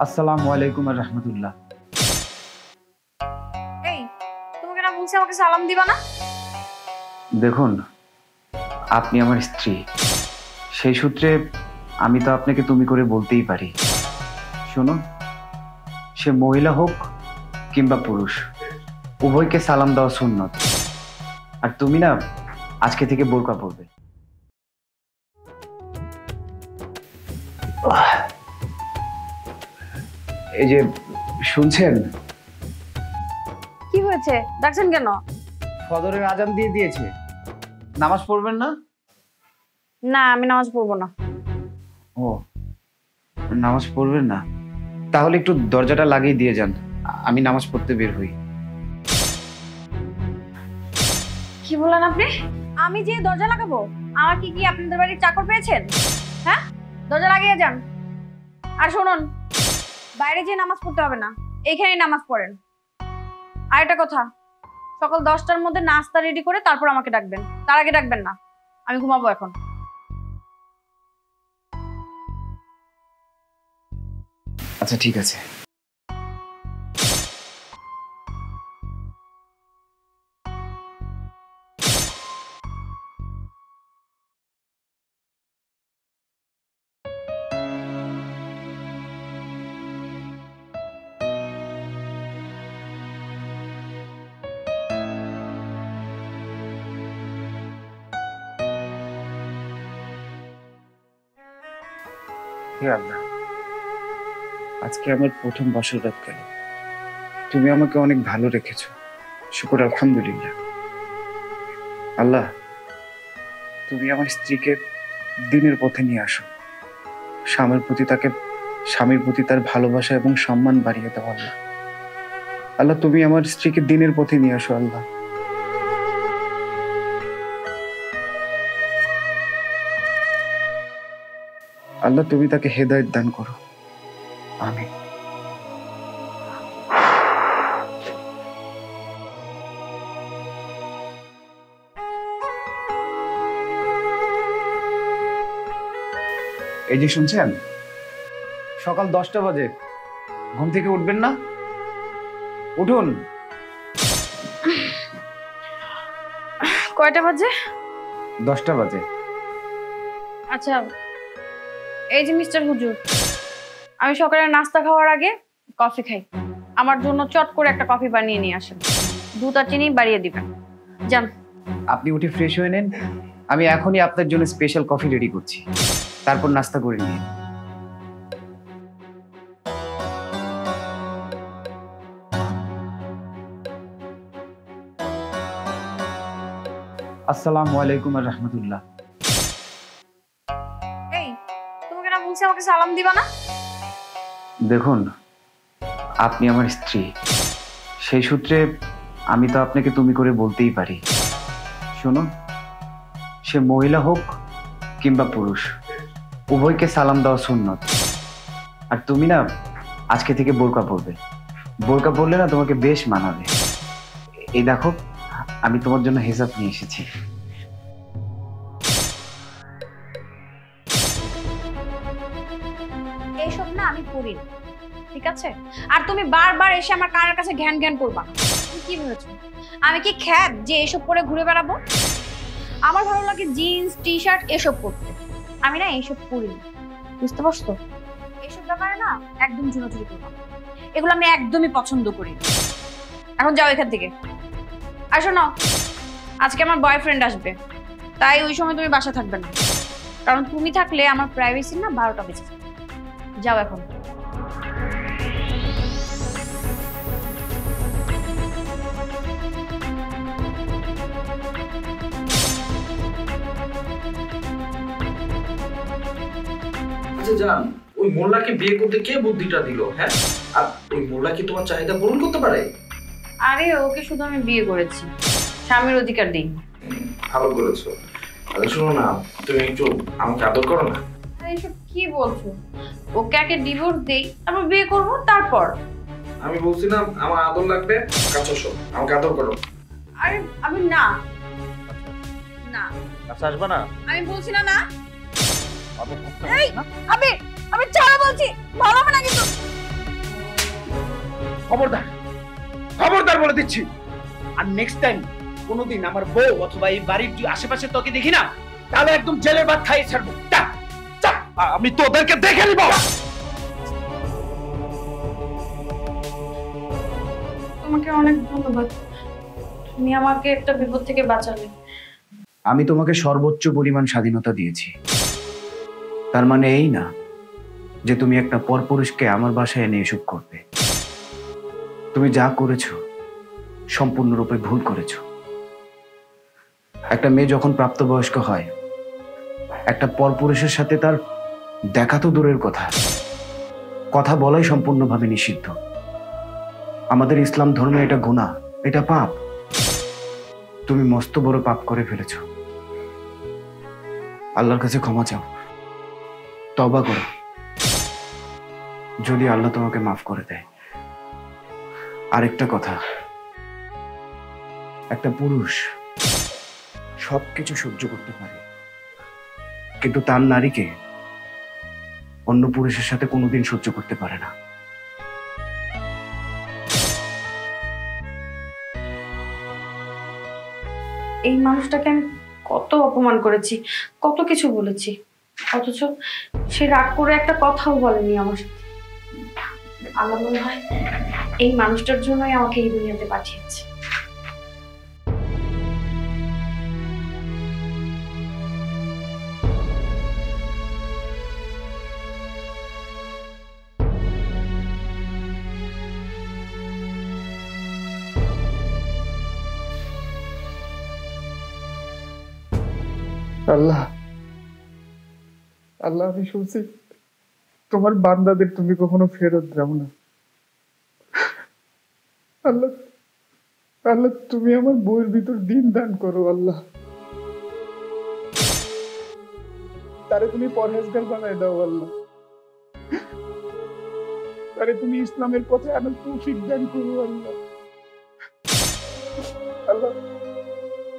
আসসালামু আলাইকুম ওয়া রাহমাতুল্লাহ। এই তোমাকে না বলছি আমাকে সালাম দিবা না? দেখুন, আপনি আমার স্ত্রী, সেই সূত্রে আমি তো আপনাকে তুমি করে বলতেই পারি। শুনুন, সে মহিলা হোক কিংবা পুরুষ, উভয়কে সালাম দেওয়া সুন্নত। আর তুমি না আজকে থেকে বোরকা পরবে। এই যে শুনছেন, কি হয়েছে, ডাকছেন কেন? ফজরের আজান দিয়ে দিয়েছে, নামাজ পড়বেন না? না, আমি নামাজ পড়বো না। ও, নামাজ পড়বেন না? তাহলে একটু দরজাটা লাগিয়ে দিয়ে যান, আমি নামাজ পড়তে বের হই। কি বলেন আপনি? আমি যে দরজা লাগাবো? আমার কি আপনাদের বাড়ির চাকর পেয়েছেন? হ্যাঁ, দরজা লাগিয়ে যান। আর শুনুন, বাইরে যেয়ে নামাজ পড়তে হবে না, এইখানেই নামাজ পড়েন। আর একটা কথা, সকাল 10টার মধ্যে নাস্তা রেডি করে তারপর আমাকে ডাকবেন, তার আগে ডাকবেন না। আমি ঘুমাবো এখন। আচ্ছা ঠিক আছে। হে আল্লাহ, আজকে আমার প্রথম বছর রাত গেল, তুমি আমাকে অনেক ভালো রেখেছো, শুকর আলহামদুলিল্লাহ। আল্লাহ, তুমি আমার স্ত্রীকে দিনের পথে নিয়ে আসো, স্বামীর প্রতি তার ভালোবাসা এবং সম্মান বাড়িয়ে দাও। আল্লাহ, আল্লাহ তুমি আমার স্ত্রীকে দিনের পথে নিয়ে আসো। আল্লাহ, আল্লাহ তুমি তাকে হেদায়েত দান করো। আমিন। এই যে শুনছেন, সকাল 10টা বাজে, ঘুম থেকে উঠবেন না? উঠুন। কয়টা বাজে? 10টা বাজে। আচ্ছা, এই যে মিস্টার হুজুর, আমি সকালে নাস্তা খাওয়ার আগে কফি খাই। আমার জন্য চট করে একটা কফি বানিয়ে নিয়ে আসেন, দুধ আর চিনি বাড়িয়ে দিবেন। যান। আপনি উঠে ফ্রেশ হয়ে নেন, আমি এখনই আপনার জন্য স্পেশাল কফি রেডি করছি, তারপর নাস্তা করে নিন। আসসালামু আলাইকুম ওয়া রাহমাতুল্লাহ। এই তোমাকে না বলছি আমাকে সালাম দিবা না? দেখুন, আপনি আমার স্ত্রী, সেই সূত্রে আমি তো আপনাকে তুমি করে বলতেই পারি। শুনুন, সে মহিলা হোক কিংবা পুরুষ, উভয়কে সালাম দেওয়া সুন্নত। আর তুমি না আজকে থেকে বোরকা পরবে। বোরকা পরলে না তোমাকে বেশ মানাবে। এই দেখো, আমি তোমার জন্য হিসাব নিয়ে এসেছি। এইসব না আমি করি না, ঠিক আছে? আর তুমি বারবার এসে আমার কানের কাছে ঘ্যান ঘ্যান করবা। তুমি কি ভেবেছো আমি কি খ্যাত যে এসব পরে ঘুরে বেড়াবো? আমার ভালো লাগে জিন্স টি শার্ট এসব পরতে, আমি না এইসব পরি না, বুঝতে পারছো? এইসব ব্যাপারে না একদম ঝুনাঝুরি করবা, এগুলো আমি একদমই পছন্দ করি না। এখন যাও এখান থেকে। আর শোনো, আজকে আমার বয়ফ্রেন্ড আসবে, তাই ওই সময় তুমি বাসা থাকবে না, কারণ তুমি থাকলে আমার প্রাইভেসি না 12টা বেজে যাবে। যাও এখন। আচ্ছা জান, ওই মোল্লাকে বিয়ে করতে কে বুদ্ধিটা দিল? হ্যাঁ, আর ওই মোল্লা কি তোমার চাহিদা পূরণ করতে পারে? আরে ওকে শুধু আমি বিয়ে করেছি, স্বামীর অধিকার দিই। ভালো করেছো। আরে শোনো না, তুমি একটু আমাকে আদর করো না। আরে এসব কি বলছো? ওকে আগে ডিভোর্স দেই, তারপর বিয়ে করব, তারপর। আমি বলছিলাম আমার আদর লাগবে, কাছে এসো, আমাকে আদর করো। আরে আমি না না আচ্ছা, আসবে না? আমি বলছি না না। এই আমি আমি ছাড়া বলছি, ভালো হবে না কিন্তু। খবরদার, খবরদার বলে দিচ্ছি। আর নেক্সট টাইম কোনোদিন আমার বউ অথবা এই বাড়ির তুই আশেপাশে তোকে দেখি না, তাহলে একদম জেলের ভাত খাইয়ে ছাড়বো। যা, যা, আমি তোদেরকে দেখে নিব। তোমাকে অনেক ধন্যবাদ, তুমি আমাকে একটা বিপদ থেকে বাঁচালে। আমি তোমাকে সর্বোচ্চ পরিমাণ স্বাধীনতা দিয়েছি, তার মানে এই না যে তুমি একটা পরপুরুষকে আমার বাসায় এনে এসব করবে। তুমি যা করেছো সম্পূর্ণরূপে ভুল করেছো। একটা মেয়ে যখন প্রাপ্তবয়স্ক হয়, একটা পরপুরুষের সাথে তার দেখা তো দূরের কথা, কথা বলাই সম্পূর্ণভাবে নিষিদ্ধ। আমাদের ইসলাম ধর্মে এটা গুনাহ, এটা পাপ। তুমি মস্ত বড় পাপ করে ফেলেছো। আল্লাহর কাছে ক্ষমা চাও, তওবা করো, যদি আল্লাহ তোমাকে মাফ করে দেয়। আরেকটা কথা, একটা পুরুষ সবকিছু সহ্য করতে পারে, কিন্তু তার নারীকে অন্য পুরুষের সাথে কোনোদিন সহ্য করতে পারে না। এই মানুষটাকে আমি কত অপমান করেছি, কত কিছু বলেছি, অথচ সে রাগ করে একটা কথাও বলেনি আমার সাথে। আল্লাহ মনে হয় এই মানুষটার জন্যই আমাকে এই দুনিয়াতে পাঠিয়েছে। আল্লাহ, আল্লাহ, আমি শুনছি তোমার বান্দাদের তুমি কখনো ফেরত দাও না। আল্লাহ, আল্লাহ, তুমি আমার বইয়ের ভিতর দিন দান করো। আল্লাহ, তারে তুমি পরহেজগার বানায় দাও। আল্লাহ, তারে তুমি ইসলামের পথে আনার তৌফিক দান করো। আল্লাহ, আল্লাহ,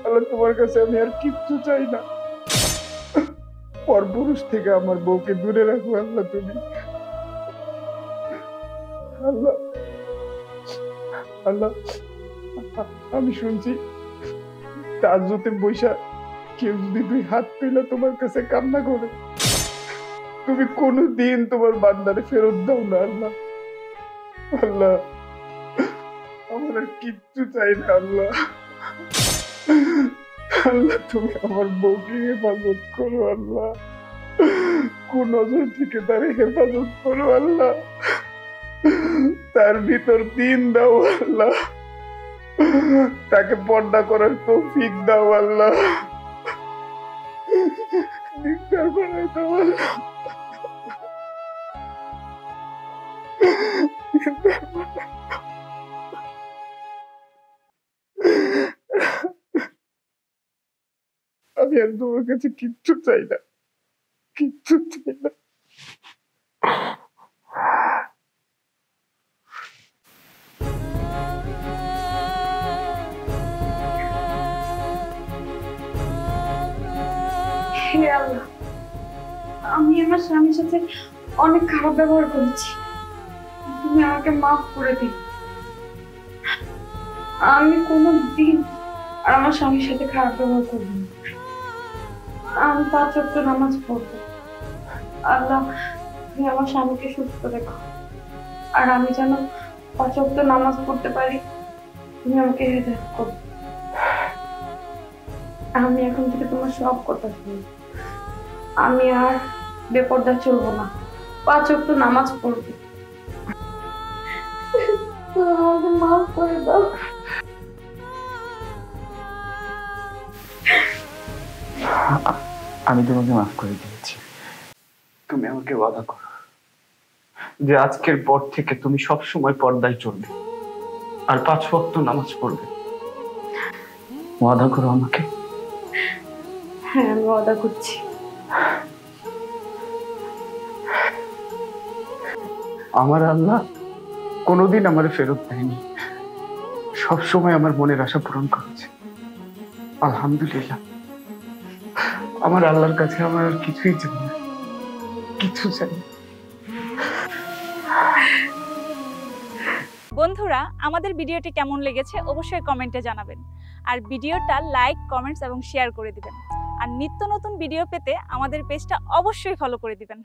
আল্লাহ, তোমার কাছে আমি আর কিচ্ছু চাই না। পরপুরুষ থেকে আমার বউকে দূরে রাখো। আল্লাহ, তুমি আল্লাহ, আল্লাহ, আমি শুনছি তাজ্জুদে বৈশা কেউ যদি দুই হাত তুলে তোমার কাছে কান্না করে, তুমি কোনোদিন তোমার বান্দারে ফেরত দাও না। আল্লাহ, আল্লাহ, আমার আর কিচ্ছু চাই না। আল্লাহ, আল্লাহ, তুমি আমার বউকে হেফাজত করো। আল্লাহ, কোন নজর থেকে তারে হেফাজত করো। আল্লাহ, তার ভিতর দিন দাও। আল্লাহ, তাকে পর্দা করার তৌফিক দাও। আল্লাহ, নিস্তার বানাই দাও। আল্লাহ, আমি আর তোমার কাছে কিচ্ছু চাই না, কিচ্ছু চাই না। হে আল্লাহ, আমি আমার স্বামীর সাথে অনেক খারাপ ব্যবহার করেছি, তুমি আমাকে মাফ করে দিও। আমি কোনোদিন আর আমার স্বামীর সাথে খারাপ ব্যবহার করবো না। আমি 5 ওয়াক্ত নামাজ পড়বো। আল্লাহ, তুমি আমার স্বামীকে সুস্থ রেখো, আর আমি যেন 5 ওয়াক্ত নামাজ পড়তে পারি, তুমি আমাকে হেদায়েত করো। আমি এখন থেকে তোমার সব কথা শুনি, আমি আর বেপরদা চলবো না, 5 ওয়াক্ত নামাজ পড়বো। আমাকে মাফ করে দাও। আমি তোমাকে মাফ করে দিয়েছি। তুমি আমাকে ওয়াদা করো যে আজকের পর থেকে তুমি সব সময় পর্দায় চলবে আর 5 ওয়াক্ত নামাজ পড়বে। ওয়াদা করো আমাকে। হ্যাঁ, আমি ওয়াদা করছি। আমার আল্লাহ কোনোদিন আমার ফেরত দেয়নি, সব সময় আমার মনের আশা পূরণ করেছে। আলহামদুলিল্লাহ। আমার আল্লাহর কাছে আমার আর কিছুই চাই না, কিছু চাই না। বন্ধুরা, আমাদের ভিডিওটি কেমন লেগেছে অবশ্যই কমেন্টে জানাবেন। আর ভিডিওটা লাইক, কমেন্টস এবং শেয়ার করে দিবেন। আর নিত্য নতুন ভিডিও পেতে আমাদের পেজটা অবশ্যই ফলো করে দিবেন।